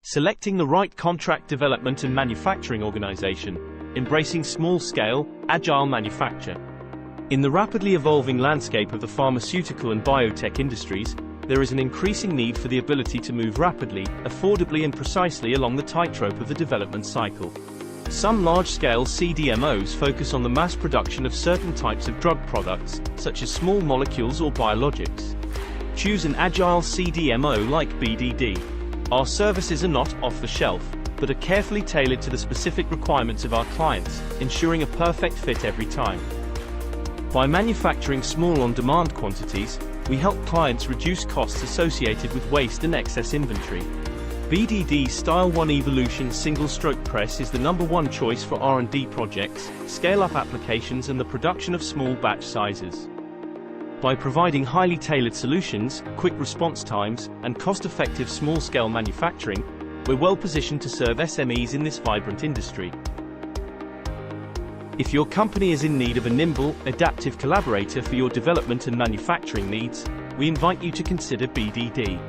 Selecting the right contract development and manufacturing organization, embracing small-scale, agile manufacture. In the rapidly evolving landscape of the pharmaceutical and biotech industries, there is an increasing need for the ability to move rapidly, affordably and precisely along the tightrope of the development cycle. Some large-scale CDMOs focus on the mass production of certain types of drug products, such as small molecules or biologics. Choose an agile CDMO like BDD. Our services are not off the shelf, but are carefully tailored to the specific requirements of our clients, ensuring a perfect fit every time. By manufacturing small on-demand quantities, we help clients reduce costs associated with waste and excess inventory. BDD Style 1 Evolution Single-Stroke Press is the #1 choice for R&D projects, scale-up applications and the production of small batch sizes. By providing highly tailored solutions, quick response times, and cost-effective small-scale manufacturing, we're well positioned to serve SMEs in this vibrant industry. If your company is in need of a nimble, adaptive collaborator for your development and manufacturing needs, we invite you to consider BDD.